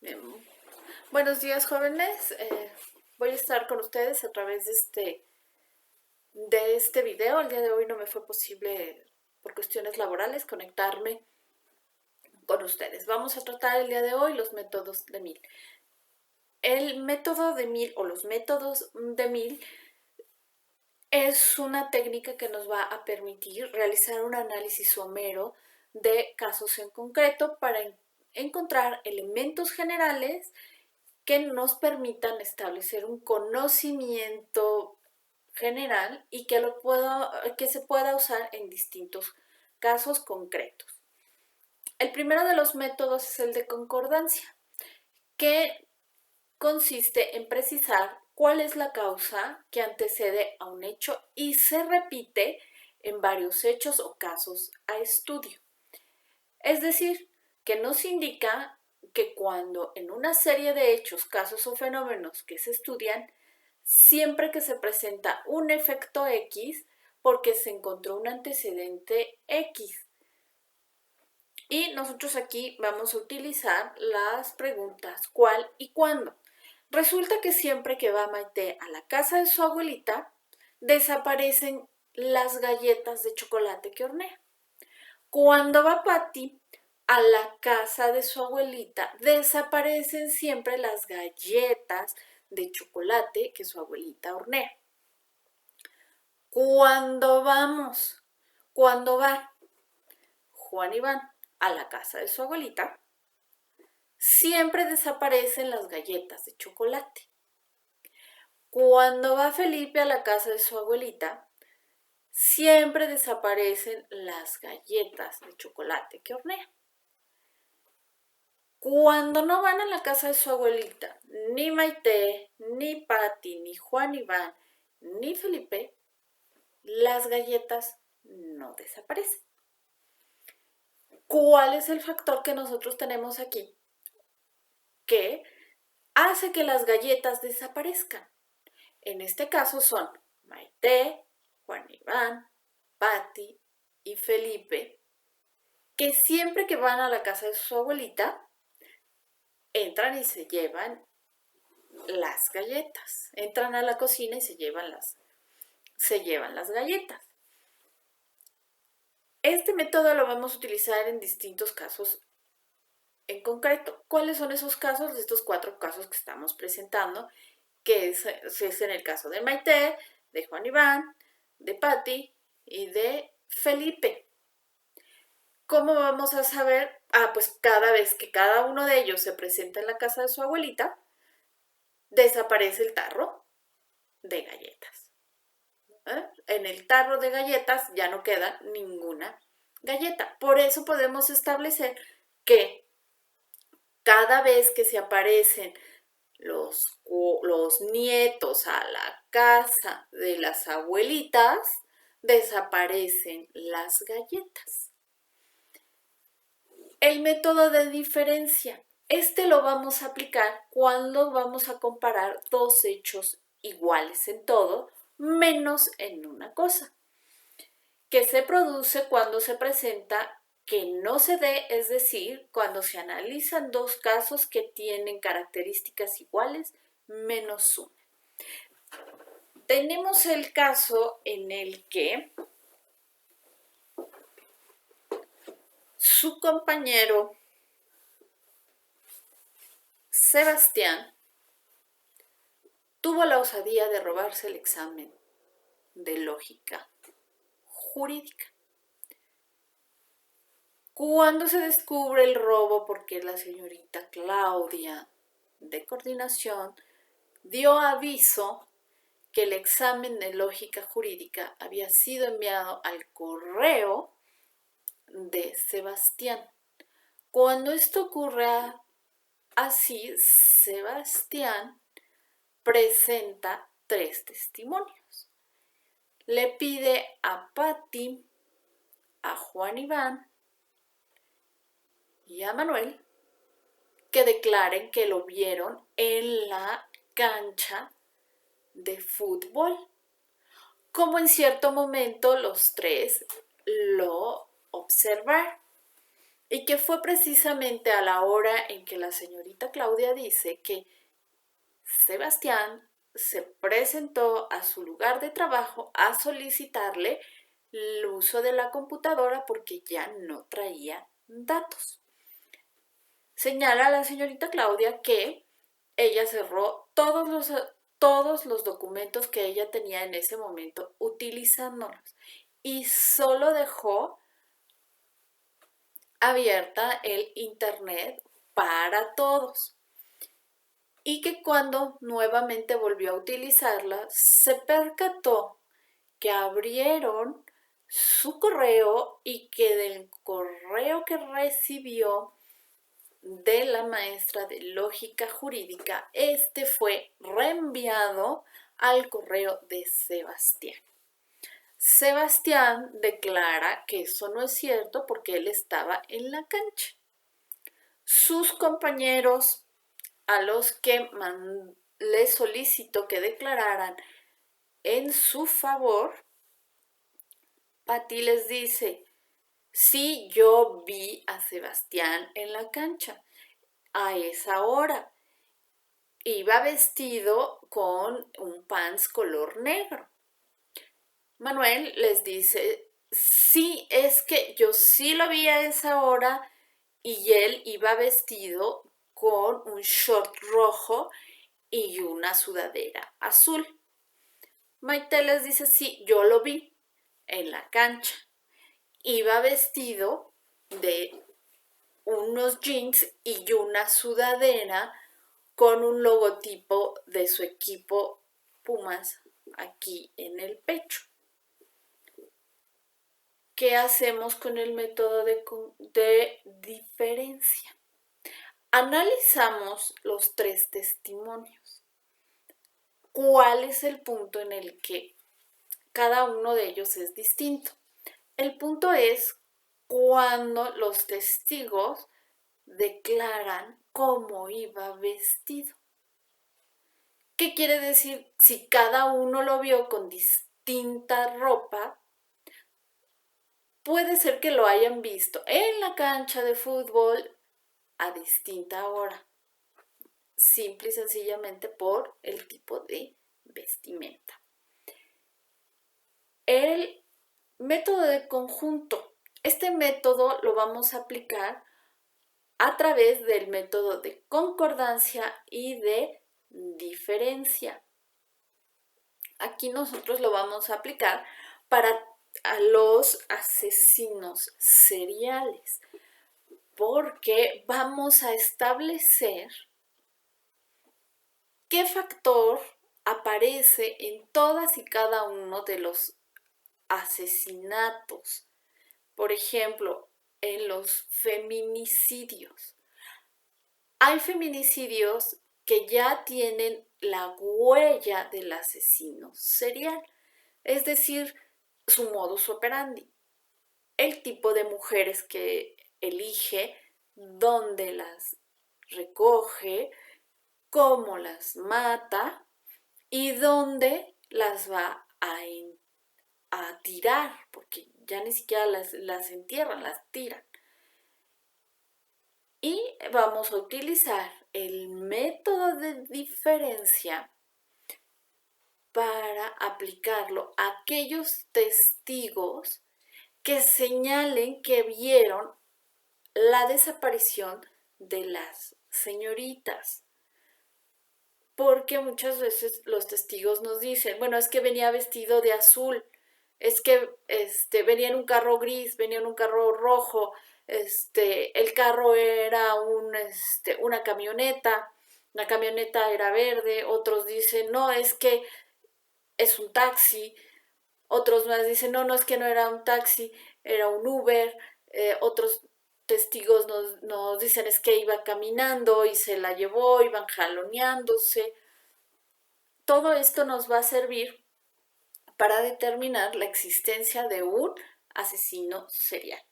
Bien. Buenos días, jóvenes. Voy a estar con ustedes a través de este video. El día de hoy no me fue posible, por cuestiones laborales, conectarme con ustedes. Vamos a tratar el día de hoy los métodos de Mill. El método de Mill o los métodos de Mill es una técnica que nos va a permitir realizar un análisis somero de casos en concreto para encontrar elementos generales que nos permitan establecer un conocimiento general y que se pueda usar en distintos casos concretos. El primero de los métodos es el de concordancia, que consiste en precisar cuál es la causa que antecede a un hecho y se repite en varios hechos o casos a estudio. Es decir, que nos indica que cuando en una serie de hechos, casos o fenómenos que se estudian, siempre que se presenta un efecto X, porque se encontró un antecedente X. Y nosotros aquí vamos a utilizar las preguntas ¿cuál y cuándo? Resulta que siempre que va Maite a la casa de su abuelita, desaparecen las galletas de chocolate que hornea. Cuando va Patty a la casa de su abuelita, desaparecen siempre las galletas de chocolate que su abuelita hornea. Cuando va Juan y Van a la casa de su abuelita, siempre desaparecen las galletas de chocolate. Cuando va Felipe a la casa de su abuelita, siempre desaparecen las galletas de chocolate que hornea. Cuando no van a la casa de su abuelita, ni Maite, ni Patty, ni Juan Iván, ni Felipe, las galletas no desaparecen. ¿Cuál es el factor que nosotros tenemos aquí que hace que las galletas desaparezcan? En este caso son Maite, Juan Iván, Patty y Felipe, que siempre que van a la casa de su abuelita, entran y se llevan las galletas. Entran a la cocina y se llevan las galletas. Este método lo vamos a utilizar en distintos casos en concreto. ¿Cuáles son esos casos? De estos 4 casos que estamos presentando, que es en el caso de Maite, de Juan Iván, de Patty y de Felipe. ¿Cómo vamos a saber? Pues cada vez que cada uno de ellos se presenta en la casa de su abuelita, desaparece el tarro de galletas. En el tarro de galletas ya no queda ninguna galleta. Por eso podemos establecer que cada vez que se aparecen los nietos a la casa de las abuelitas, desaparecen las galletas. El método de diferencia. Este lo vamos a aplicar cuando vamos a comparar dos hechos iguales en todo, menos en una cosa, que se produce cuando se presenta que no se dé, es decir, cuando se analizan dos casos que tienen características iguales menos una. Tenemos el caso en el que su compañero Sebastián tuvo la osadía de robarse el examen de lógica jurídica. Cuando se descubre el robo, porque la señorita Claudia de coordinación dio aviso que el examen de lógica jurídica había sido enviado al correo de Sebastián. Cuando esto ocurre así, Sebastián presenta 3 testimonios. Le pide a Patty, a Juan Iván y a Manuel que declaren que lo vieron en la cancha de fútbol. Como en cierto momento los 3 lo observaron. y que fue precisamente a la hora en que la señorita Claudia dice que Sebastián se presentó a su lugar de trabajo a solicitarle el uso de la computadora porque ya no traía datos. Señala a la señorita Claudia que ella cerró todos los documentos que ella tenía en ese momento utilizándolos y solo dejó abierta el internet para todos. Y que cuando nuevamente volvió a utilizarla, se percató que abrieron su correo y que del correo que recibió de la maestra de lógica jurídica, este fue reenviado al correo de Sebastián. Sebastián declara que eso no es cierto porque él estaba en la cancha. Sus compañeros a los que le solicitó que declararan en su favor, Pati les dice, sí, yo vi a Sebastián en la cancha a esa hora. Iba vestido con un pants color negro. Manuel les dice, sí, es que yo sí lo vi a esa hora y él iba vestido con un short rojo y una sudadera azul. Maite les dice, sí, yo lo vi en la cancha. Iba vestido de unos jeans y una sudadera con un logotipo de su equipo Pumas aquí en el pecho. ¿Qué hacemos con el método de diferencia? Analizamos los tres testimonios. ¿Cuál es el punto en el que cada uno de ellos es distinto? El punto es cuando los testigos declaran cómo iba vestido. ¿Qué quiere decir? Si cada uno lo vio con distinta ropa, puede ser que lo hayan visto en la cancha de fútbol a distinta hora, simple y sencillamente por el tipo de vestimenta. El método de conjunto. Este método lo vamos a aplicar a través del método de concordancia y de diferencia. Aquí nosotros lo vamos a aplicar para a los asesinos seriales, porque vamos a establecer qué factor aparece en todas y cada uno de los asesinatos. Por ejemplo, en los feminicidios. Hay feminicidios que ya tienen la huella del asesino serial, es decir, su modus operandi, el tipo de mujeres que elige, dónde las recoge, cómo las mata y dónde las va a tirar, porque ya ni siquiera las entierran, las tiran. Y vamos a utilizar el método de diferencia para aplicarlo a aquellos testigos que señalen que vieron la desaparición de las señoritas. Porque muchas veces los testigos nos dicen, bueno, es que venía vestido de azul, es que venía en un carro gris, venía en un carro rojo, el carro era una camioneta, la camioneta era verde, otros dicen, no, es que es un taxi, otros más dicen, no, no es que no era un taxi, era un Uber, otros testigos nos dicen es que iba caminando y se la llevó, iban jaloneándose. Todo esto nos va a servir para determinar la existencia de un asesino serial.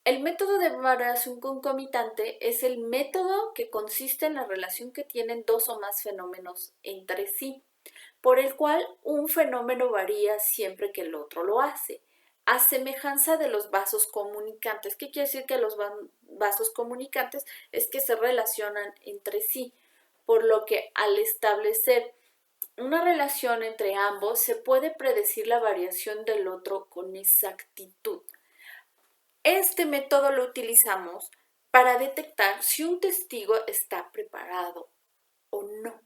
El método de variación concomitante es el método que consiste en la relación que tienen dos o más fenómenos entre sí, por el cual un fenómeno varía siempre que el otro lo hace. a semejanza de los vasos comunicantes. ¿Qué quiere decir que los vasos comunicantes? Es que se relacionan entre sí, por lo que al establecer una relación entre ambos se puede predecir la variación del otro con exactitud. Este método lo utilizamos para detectar si un testigo está preparado o no.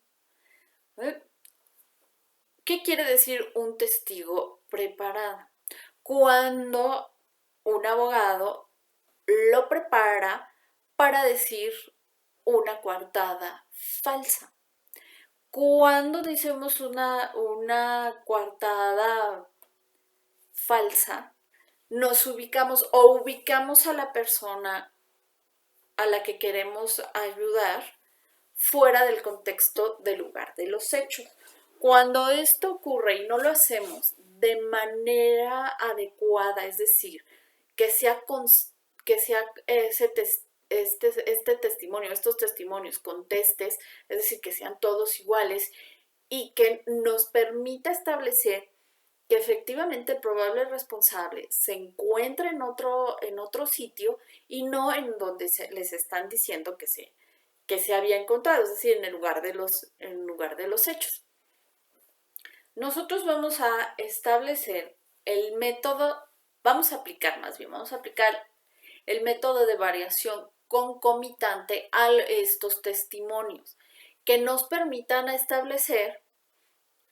¿Qué quiere decir un testigo preparado? Cuando un abogado lo prepara para decir una coartada falsa. Cuando decimos una coartada falsa, nos ubicamos o ubicamos a la persona a la que queremos ayudar fuera del contexto del lugar de los hechos. Cuando esto ocurre y no lo hacemos de manera adecuada, es decir, que sea este testimonio, estos testimonios contestes, es decir, que sean todos iguales y que nos permita establecer que efectivamente el probable responsable se encuentra en otro sitio y no en donde les están diciendo que se había encontrado, es decir, en el lugar de los hechos. Nosotros vamos a establecer el método, vamos a aplicar el método de variación concomitante a estos testimonios que nos permitan establecer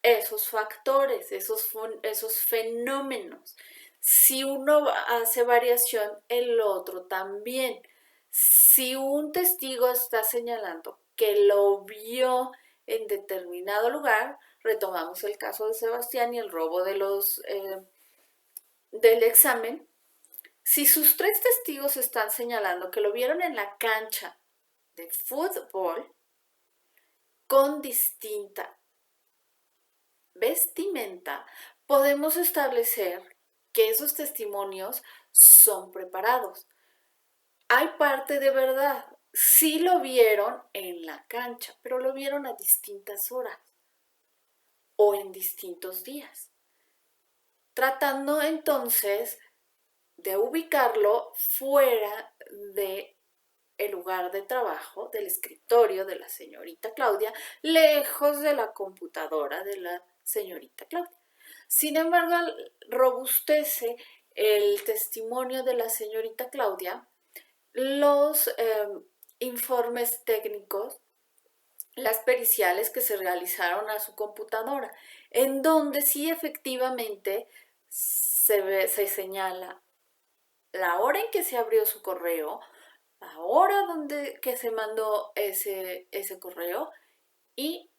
esos factores, esos fenómenos. Si uno hace variación, el otro también. Si un testigo está señalando que lo vio en determinado lugar, retomamos el caso de Sebastián y el robo del examen. Si sus 3 testigos están señalando que lo vieron en la cancha de fútbol con distinta vestimenta, podemos establecer que esos testimonios son preparados. Hay parte de verdad. Sí lo vieron en la cancha, pero lo vieron a distintas horas o en distintos días. Tratando entonces de ubicarlo fuera de el lugar de trabajo, del escritorio de la señorita Claudia, lejos de la computadora de la señorita Claudia. Sin embargo, robustece el testimonio de la señorita Claudia los informes técnicos, las periciales que se realizaron a su computadora, en donde sí efectivamente se señala la hora en que se abrió su correo, la hora que se mandó ese correo y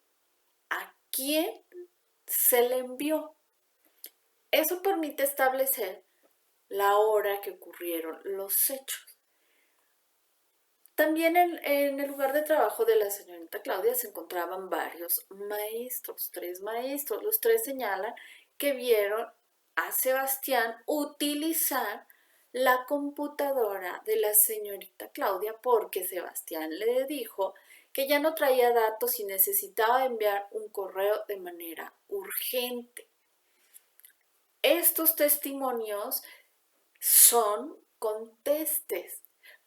a quién se le envió. Eso permite establecer la hora que ocurrieron los hechos. También en el lugar de trabajo de la señorita Claudia se encontraban varios maestros, 3 maestros. Los 3 señalan que vieron a Sebastián utilizar la computadora de la señorita Claudia porque Sebastián le dijo que ya no traía datos y necesitaba enviar un correo de manera urgente. Estos testimonios son contestes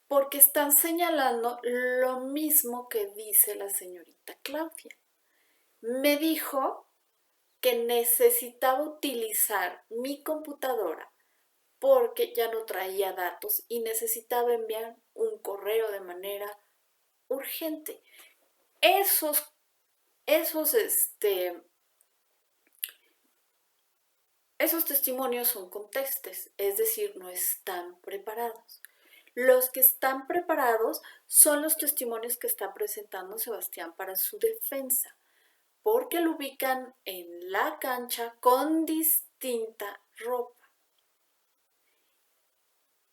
porque están señalando lo mismo que dice la señorita Claudia. Me dijo que necesitaba utilizar mi computadora porque ya no traía datos y necesitaba enviar un correo de manera urgente. Esos testimonios son contestes, es decir, no están preparados. Los que están preparados son los testimonios que está presentando Sebastián para su defensa, porque lo ubican en la cancha con distinta ropa.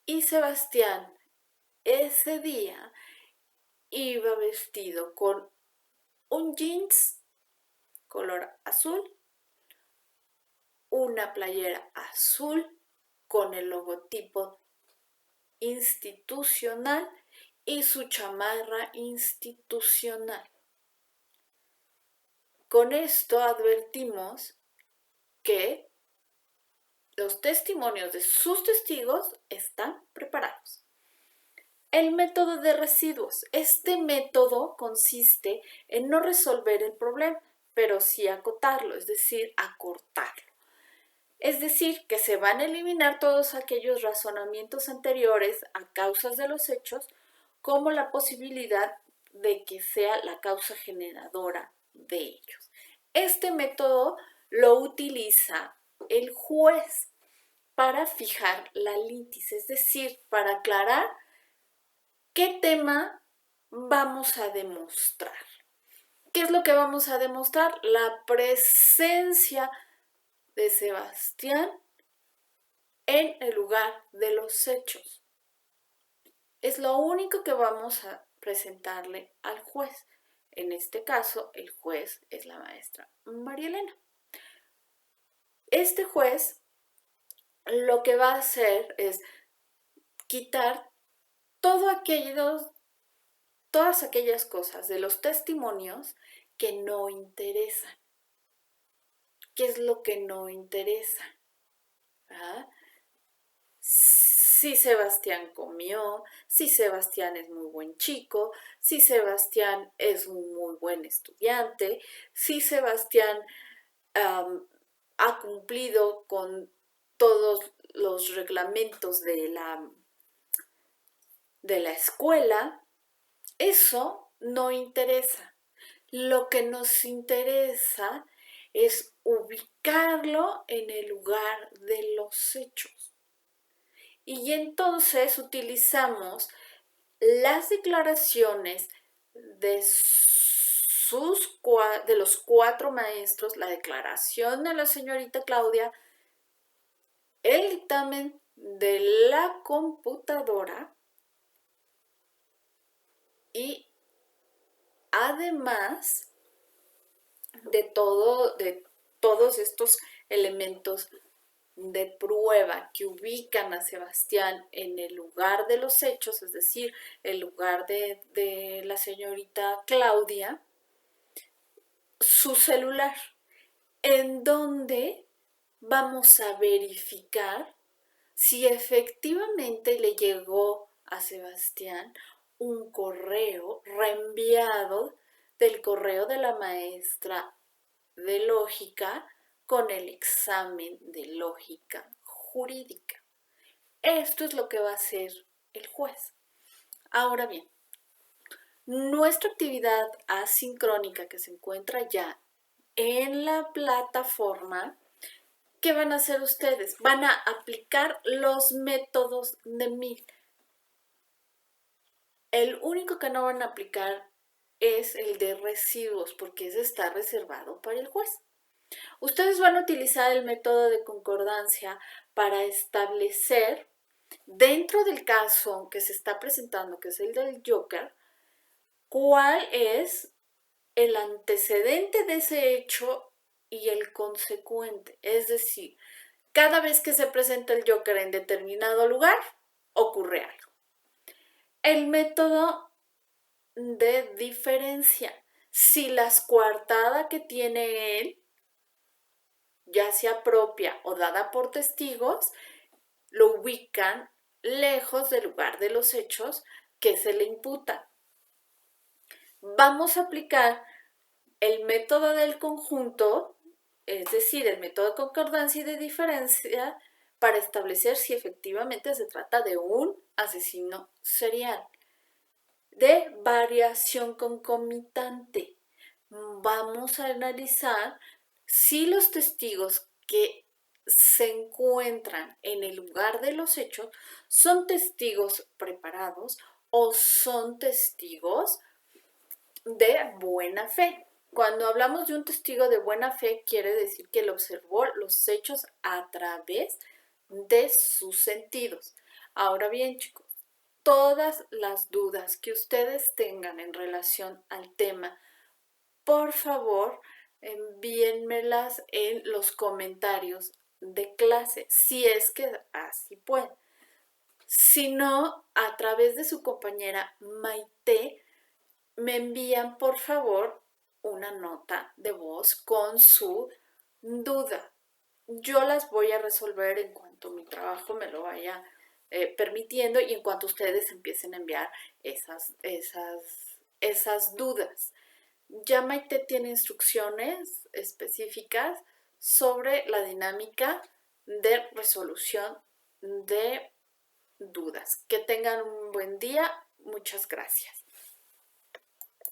Y Sebastián ese día iba vestido con un jeans color azul, una playera azul con el logotipo institucional y su chamarra institucional. Con esto advertimos que los testimonios de sus testigos están preparados. El método de residuos. Este método consiste en no resolver el problema, pero sí acotarlo, es decir, acortarlo. Es decir, que se van a eliminar todos aquellos razonamientos anteriores a causas de los hechos, como la posibilidad de que sea la causa generadora de ellos. Este método lo utiliza el juez para fijar la litis, es decir, para aclarar qué tema vamos a demostrar. ¿Qué es lo que vamos a demostrar? La presencia de Sebastián en el lugar de los hechos. Es lo único que vamos a presentarle al juez. En este caso, el juez es la maestra María Elena. Este juez lo que va a hacer es quitar todas aquellas cosas de los testimonios que no interesan. ¿Qué es lo que no interesa? ¿Ah? Si Sebastián comió, si Sebastián es muy buen chico, si Sebastián es un muy buen estudiante, si Sebastián ha cumplido con todos los reglamentos de la escuela, eso no interesa. Lo que nos interesa es ubicarlo en el lugar de los hechos. Y entonces utilizamos las declaraciones de los 4 maestros, la declaración de la señorita Claudia, el dictamen de la computadora y además de todos estos elementos de prueba que ubican a Sebastián en el lugar de los hechos, es decir, el lugar de la señorita Claudia, su celular, en donde vamos a verificar si efectivamente le llegó a Sebastián un correo reenviado del correo de la maestra de lógica con el examen de lógica jurídica. Esto es lo que va a hacer el juez. Ahora bien, nuestra actividad asincrónica que se encuentra ya en la plataforma, ¿qué van a hacer ustedes? Van a aplicar los métodos de Mil. El único que no van a aplicar es el de residuos, porque ese está reservado para el juez. Ustedes van a utilizar el método de concordancia para establecer, dentro del caso que se está presentando, que es el del Joker, cuál es el antecedente de ese hecho y el consecuente. Es decir, cada vez que se presenta el Joker en determinado lugar, ocurre algo. El método de diferencia. Si la coartada que tiene él, ya sea propia o dada por testigos, lo ubican lejos del lugar de los hechos que se le imputan. Vamos a aplicar el método del conjunto, es decir, el método de concordancia y de diferencia, para establecer si efectivamente se trata de un asesino serial. De variación concomitante. Vamos a analizar si los testigos que se encuentran en el lugar de los hechos son testigos preparados o son testigos de buena fe. Cuando hablamos de un testigo de buena fe, quiere decir que él observó los hechos a través de sus sentidos. Ahora bien, chicos, todas las dudas que ustedes tengan en relación al tema, por favor, envíenmelas en los comentarios de clase, si es que así pueden. Si no, a través de su compañera Maite, me envían, por favor, una nota de voz con su duda. yo las voy a resolver en cuanto mi trabajo me lo vaya permitiendo y en cuanto ustedes empiecen a enviar esas dudas. Ya Maite tiene instrucciones específicas sobre la dinámica de resolución de dudas. Que tengan un buen día. Muchas gracias.